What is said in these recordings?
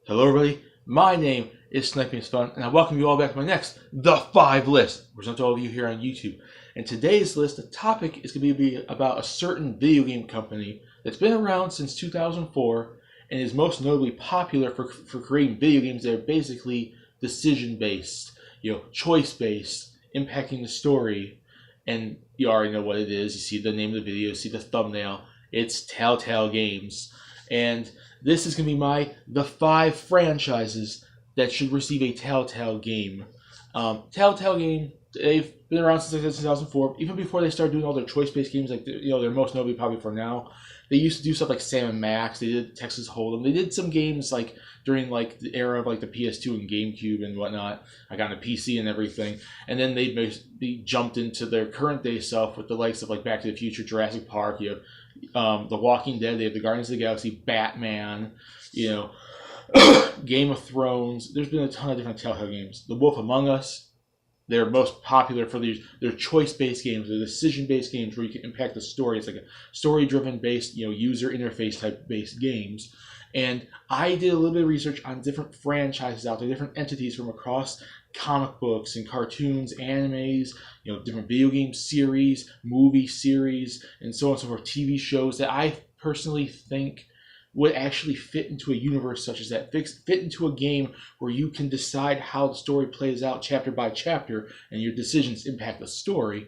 Hello everybody, my name is Sniping is Fun, and I welcome you all back to my next The 5 list, presented to all of you here on YouTube. And today's list, the topic is going to be about a certain video game company that's been around since 2004 and is most notably popular for creating video games that are basically decision-based, choice-based, impacting the story. And you already know what it is. You see the name of the video, you see the thumbnail. It's TellTale Games. And this is going to be the 5 franchises that should receive a TellTale game. TellTale game, they've been around since 2004. Even before they started doing all their choice-based games, like they're most notably probably for now. They used to do stuff like Sam and Max. They did Texas Hold'em. They did some games like during like the era of like the PS2 and GameCube and whatnot. I got a PC and everything. And then they jumped into their current day self with the likes of like Back to the Future, Jurassic Park. You have The Walking Dead. They have the Guardians of the Galaxy, Batman. Game of Thrones. There's been a ton of different Telltale games. The Wolf Among Us. They're most popular for their choice-based games, they're decision-based games where you can impact the story. It's like a story-driven based, user interface type based games. And I did a little bit of research on different franchises out there, different entities from across comic books and cartoons, animes, different video game series, movie series, and so on and so forth, TV shows that I personally think would actually fit into a universe such as that, fit into a game where you can decide how the story plays out chapter by chapter and your decisions impact the story.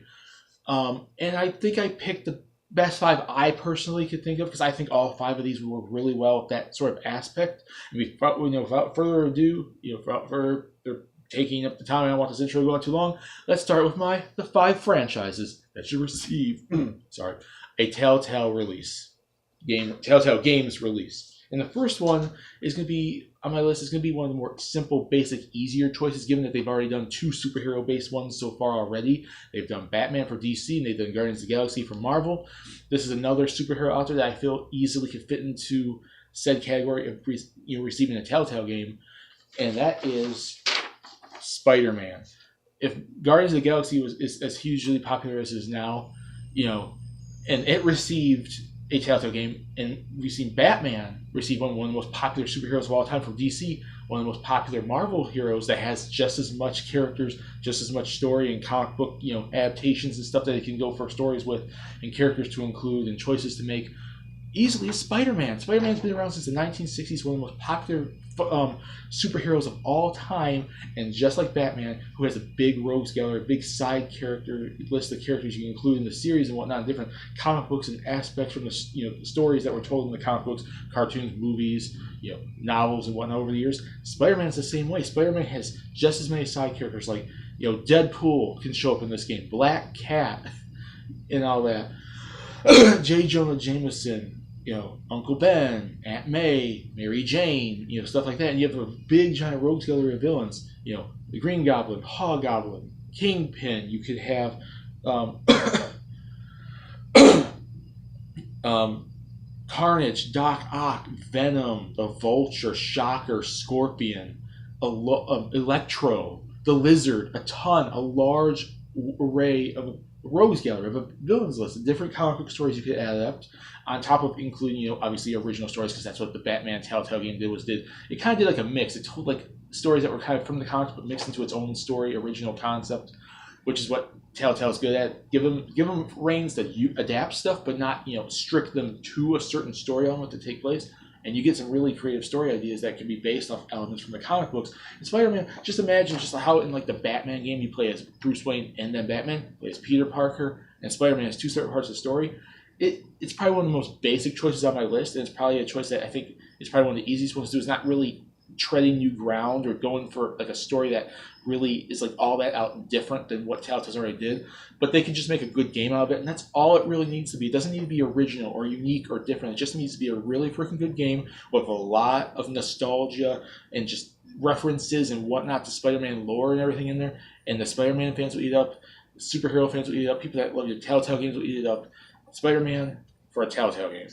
And I think I picked the best 5 I personally could think of because I think all 5 of these work really well with that sort of aspect. And without further ado, without further taking up the time, I don't want this intro to go on too long, let's start with the 5 franchises that should receive a TellTale release. TellTale Games release. And the first one is going to be, on my list, is going to be one of the more simple, basic, easier choices, given that they've already done 2 superhero-based ones so far already. They've done Batman for DC, and they've done Guardians of the Galaxy for Marvel. This is another superhero out there that I feel easily could fit into said category of receiving a TellTale game, and that is Spider-Man. If Guardians of the Galaxy is as hugely popular as it is now, and it received a TellTale game, and we've seen Batman receive one of the most popular superheroes of all time from DC, one of the most popular Marvel heroes that has just as much characters, just as much story and comic book, adaptations and stuff that it can go for stories with, and characters to include and choices to make. Easily, Spider-Man. Spider-Man's been around since the 1960s, one of the most popular superheroes of all time, and just like Batman, who has a big rogues gallery, a big side character list of characters you can include in the series and whatnot, different comic books and aspects from the stories that were told in the comic books, cartoons, movies, novels and whatnot over the years. Spider-Man's the same way. Spider-Man has just as many side characters, like Deadpool can show up in this game, Black Cat, and all that. J. Jonah Jameson. Uncle Ben, Aunt May, Mary Jane, stuff like that. And you have a big giant rogues gallery of villains. The Green Goblin, Hobgoblin, Kingpin. You could have Carnage, Doc Ock, Venom, the Vulture, Shocker, Scorpion, Electro, the Lizard, a large array of rogues gallery of a villains list of different comic book stories you could adapt, on top of including obviously original stories, because that's what the Batman TellTale game did. It kind of did like a mix. It told like stories that were kind of from the comics but mixed into its own story, original concept, which is what TellTale's good at. Give them reins that you adapt stuff, but not strict them to a certain story element to take place. And you get some really creative story ideas that can be based off elements from the comic books. And Spider-Man, just imagine just how in like the Batman game you play as Bruce Wayne and then Batman, play as Peter Parker, and Spider-Man has 2 separate parts of the story. It's probably one of the most basic choices on my list, and it's probably a choice that I think is probably one of the easiest ones to do. It's not really treading new ground or going for like a story that really is like all that out different than what TellTale's already did, but they can just make a good game out of it, and that's all it really needs to be. It doesn't need to be original or unique or different. It just needs to be a really freaking good game with a lot of nostalgia and just references and whatnot to Spider-Man lore and everything in there, and the Spider-Man fans will eat it up, the superhero fans will eat it up, people that love your TellTale games will eat it up. Spider-Man for a TellTale game,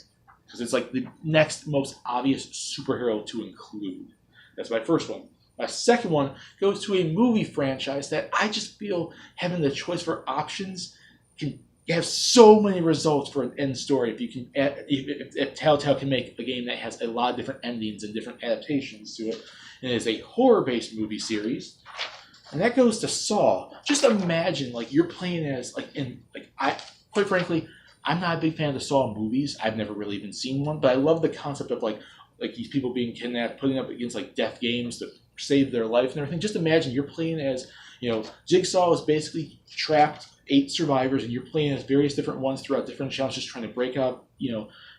because it's like the next most obvious superhero to include. That's my first one. My second one goes to a movie franchise that I just feel having the choice for options can you have so many results for an end story if you can if Telltale can make a game that has a lot of different endings and different adaptations to it. And it is a horror-based movie series, and that goes to Saw. Just imagine like you're playing as I quite frankly, I'm not a big fan of the Saw movies. I've never really even seen one, but I love the concept of like these people being kidnapped, putting up against like death games to save their life and everything. Just imagine you're playing as, Jigsaw is basically trapped 8 survivors, and you're playing as various different ones throughout different challenges, trying to break out,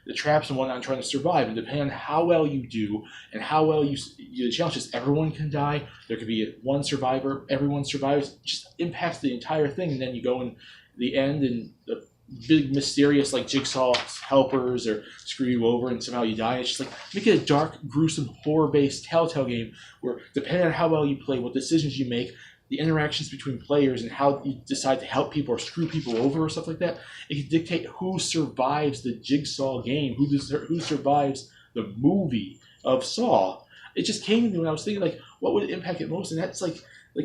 the traps and whatnot, and trying to survive. And depending on how well you do and how well the challenges, everyone can die. There could be one survivor, everyone survives. It just impacts the entire thing, and then you go in the end, and the big mysterious like Jigsaw helpers or screw you over and somehow you die. It's just like make it a dark, gruesome, horror-based Telltale game where depending on how well you play, what decisions you make, the interactions between players, and how you decide to help people or screw people over or stuff like that, it can dictate who survives the Jigsaw game, who survives the movie of Saw. It just came to me when I was thinking like what would impact it most, and that's like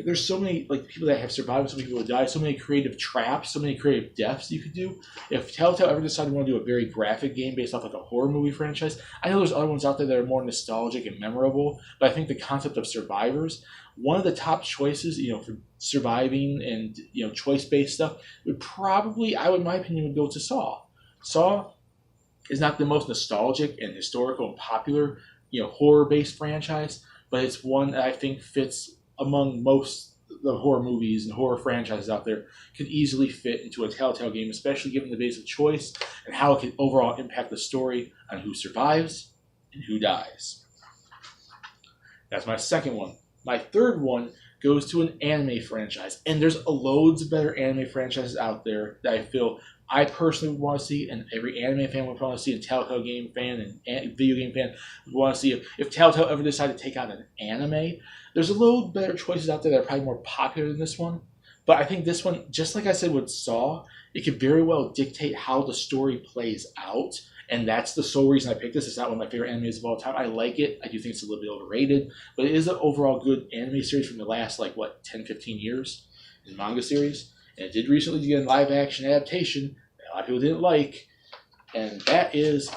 there's so many like people that have survived, so many people that die, so many creative traps, so many creative deaths you could do. If Telltale ever decided to want to do a very graphic game based off like a horror movie franchise, I know there's other ones out there that are more nostalgic and memorable, but I think the concept of survivors, one of the top choices, for surviving and choice-based stuff would probably, in my opinion, would go to Saw. Saw is not the most nostalgic and historical and popular, horror-based franchise, but it's one that I think fits among most of the horror movies and horror franchises out there, could easily fit into a Telltale game, especially given the base of choice and how it can overall impact the story on who survives and who dies. That's my second one. My third one goes to an anime franchise, and there's loads of better anime franchises out there that I feel I personally would want to see, and every anime fan would want to see, a Telltale game fan and video game fan would want to see. If Telltale ever decided to take out an anime, there's a load better choices out there that are probably more popular than this one. But I think this one, just like I said with Saw, it could very well dictate how the story plays out. And that's the sole reason I picked this. It's not one of my favorite animes of all time. I like it. I do think it's a little bit overrated. But it is an overall good anime series from the last, 10, 15 years in manga series. And it did recently get a live-action adaptation that a lot of people didn't like. And that is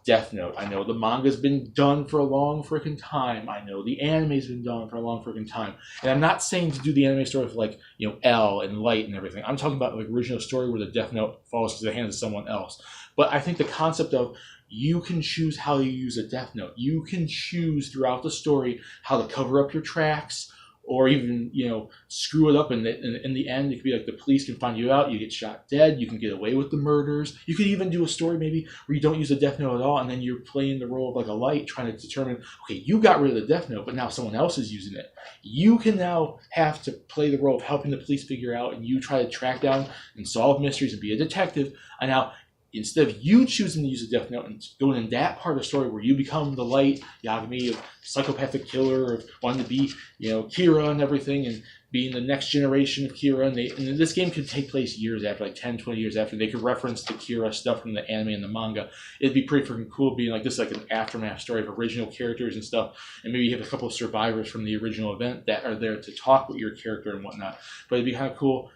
Death Note. I know the manga's been done for a long freaking time. I know the anime's been done for a long freaking time. And I'm not saying to do the anime story with L and Light and everything. I'm talking about the original story where the Death Note falls into the hands of someone else. But I think the concept of you can choose how you use a Death Note. You can choose throughout the story how to cover up your tracks, or even, screw it up. In the end, it could be like the police can find you out, you get shot dead, you can get away with the murders. You could even do a story maybe where you don't use a Death Note at all, and then you're playing the role of like a Light, trying to determine, okay, you got rid of the Death Note, but now someone else is using it. You can now have to play the role of helping the police figure out, and you try to track down and solve mysteries and be a detective. And now, instead of you choosing to use a Death Note and going in that part of the story where you become the Light, Yagami, a psychopathic killer, of wanting to be, Kira and everything, and being the next generation of Kira. And this game could take place years after, 10, 20 years after. They could reference the Kira stuff from the anime and the manga. It'd be pretty freaking cool being like this, like an aftermath story of original characters and stuff. And maybe you have a couple of survivors from the original event that are there to talk with your character and whatnot. But it'd be kind of cool.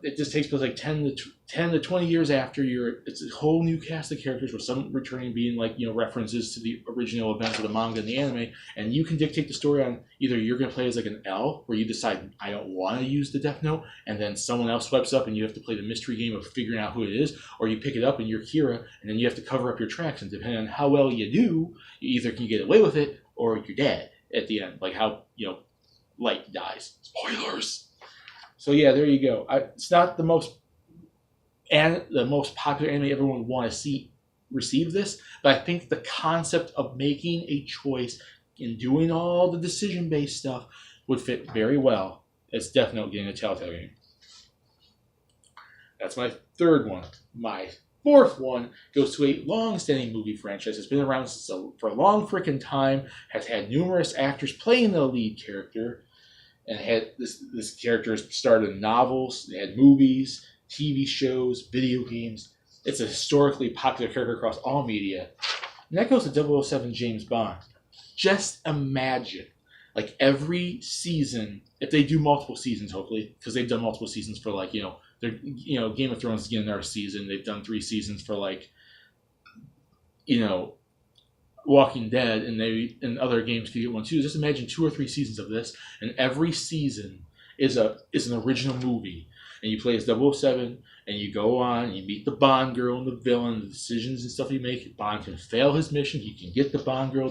It just takes place 10 to 20 years after it's a whole new cast of characters, with some returning being references to the original events of the manga and the anime, and you can dictate the story on either you're going to play as an L, where you decide, I don't want to use the Death Note, and then someone else swipes up and you have to play the mystery game of figuring out who it is, or you pick it up and you're Kira, and then you have to cover up your tracks, and depending on how well you do, you either can get away with it, or you're dead at the end, like how, Light dies. Spoilers! So yeah, there you go. It's not the most popular anime everyone would want to see receive this, but I think the concept of making a choice and doing all the decision-based stuff would fit very well as Death Note getting a Telltale game. That's my third one. My fourth one goes to a long-standing movie franchise. It's been around for a long freaking time, has had numerous actors playing the lead character, and had this character starred in novels, they had movies, TV shows, video games. It's a historically popular character across all media. And that goes to 007 James Bond. Just imagine, every season, if they do multiple seasons, hopefully, because they've done multiple seasons for They're, Game of Thrones is getting another season. They've done 3 seasons for Walking Dead, and other games could get one too. Just imagine 2 or 3 seasons of this, and every season is an original movie, and you play as 007, and you go on, and you meet the Bond girl and the villain, the decisions and stuff you make. Bond can fail his mission, he can get the Bond girl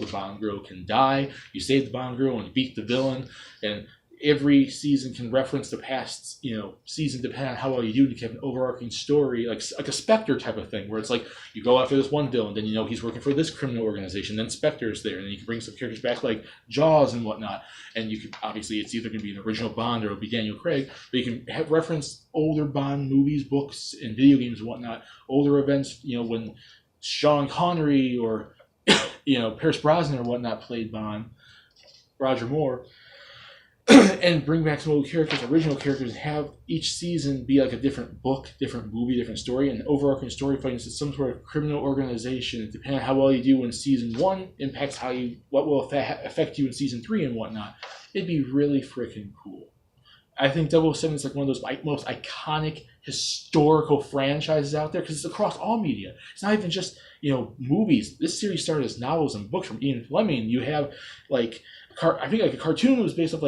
can die. You save the Bond girl and you beat the villain, and every season can reference the past, season depending on how well you do. And you can have an overarching story, like a Spectre type of thing, where it's like you go after this one villain, then he's working for this criminal organization, then Spectre's there, and then you can bring some characters back like Jaws and whatnot. And you can obviously it's either going to be an original Bond or it'll be Daniel Craig, but you can have reference older Bond movies, books, and video games and whatnot, older events. When Sean Connery or Pierce Brosnan or whatnot played Bond, Roger Moore. And bring back some old characters, original characters, and have each season be like a different book, different movie, different story, and overarching story fighting some sort of criminal organization. Depending on how well you do in season 1, impacts what will affect you in season 3 and whatnot. It'd be really freaking cool. I think 007 is like one of those most iconic historical franchises out there because it's across all media. It's not even just movies. This series started as novels and books from Ian Fleming. You have I think a cartoon was based off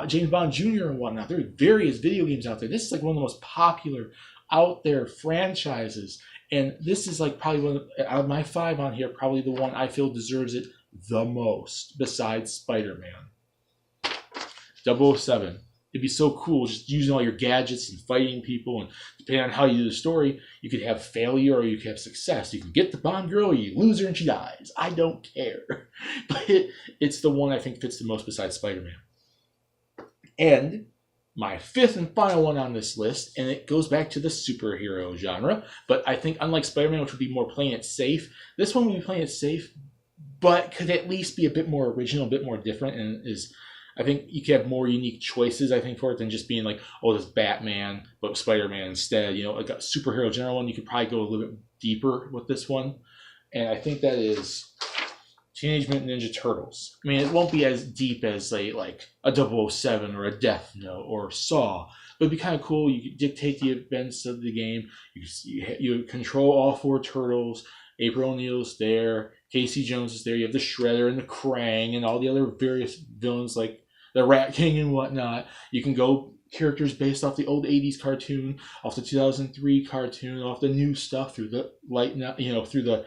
James Bond Jr. and whatnot. There are various video games out there. This is one of the most popular out there franchises. And this is probably out of my 5 on here, probably the one I feel deserves it the most, besides Spider-Man. 007. It'd be so cool just using all your gadgets and fighting people, and depending on how you do the story, you could have failure or you could have success. You can get the Bond girl or you lose her and she dies. I don't care. But it's the one I think fits the most besides Spider-Man. And my 5th and final one on this list, and it goes back to the superhero genre, but I think unlike Spider-Man, which would be more playing it safe, this one would be playing it safe, but could at least be a bit more original, a bit more different, and I think you could have more unique choices, I think, for it than just being this Batman, but Spider-Man instead. Like a superhero general one, you could probably go a little bit deeper with this one. And I think that is Teenage Mutant Ninja Turtles. I mean, it won't be as deep as, a 007 or a Death Note or Saw. But it'd be kind of cool. You could dictate the events of the game. You control all 4 turtles. April O'Neil's there. Casey Jones is there. You have the Shredder and the Krang and all the other various villains like the Rat King and whatnot. You can go characters based off the old 80s cartoon, off the 2003 cartoon, off the new stuff through the through the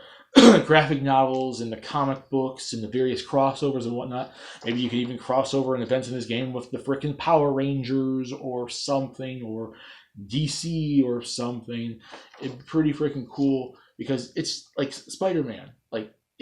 graphic novels and the comic books and the various crossovers and whatnot. Maybe you could even cross over an events in this game with the frickin' Power Rangers or something, or DC or something. It'd be pretty freaking cool because it's like Spider-Man.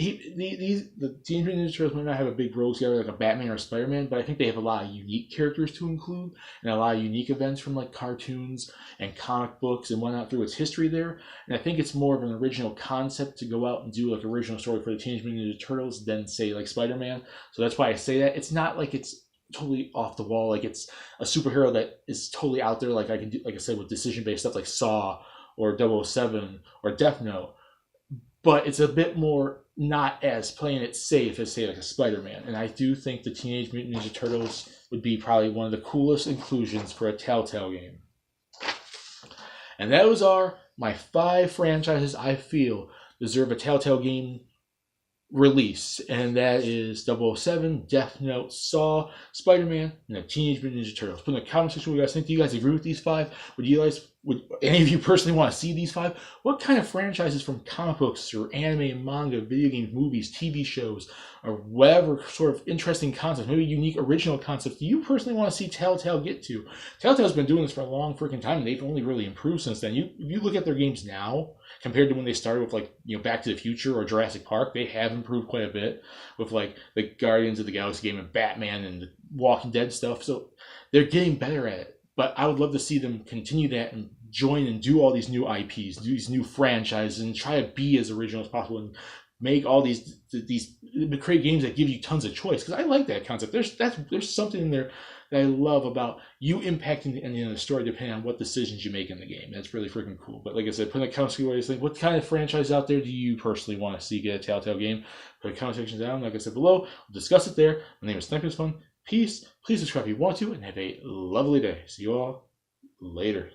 The Teenage Mutant Ninja Turtles might not have a big rogues gallery like a Batman or Spider-Man, but I think they have a lot of unique characters to include and a lot of unique events from cartoons and comic books and whatnot through its history there. And I think it's more of an original concept to go out and do original story for the Teenage Mutant Ninja Turtles than say Spider-Man. So that's why I say that. It's not it's totally off the wall, it's a superhero that is totally out there I can do, like I said, with decision-based stuff like Saw or 007 or Death Note. But it's a bit more not as playing it safe as, say, a Spider-Man. And I do think the Teenage Mutant Ninja Turtles would be probably one of the coolest inclusions for a TellTale game. And those are my 5 franchises I feel deserve a TellTale game release. And that is 007, Death Note, Saw, Spider-Man, and the Teenage Mutant Ninja Turtles. Put in the comment section what you guys think. Do you guys agree with these 5? Would any of you personally want to see these 5? What kind of franchises from comic books or anime and manga, video games, movies, TV shows, or whatever sort of interesting concepts, maybe unique original concepts, do you personally want to see TellTale get to? TellTale's been doing this for a long freaking time, and they've only really improved since then. If you look at their games now, compared to when they started with Back to the Future or Jurassic Park, they have improved quite a bit with the Guardians of the Galaxy game and Batman and the Walking Dead stuff. So they're getting better at it. But I would love to see them continue that and join and do all these new IPs, do these new franchises, and try to be as original as possible and make all these create games that give you tons of choice. Because I like that concept. There's something in there that I love about you impacting the ending of the story depending on what decisions you make in the game. That's really freaking cool. But like I said, put in the comment section what you think. What kind of franchise out there do you personally want to see get a TellTale game? Put in the comment section down. Like I said below, we'll discuss it there. My name is Snipers Fun. Peace. Please subscribe if you want to, and have a lovely day. See you all later.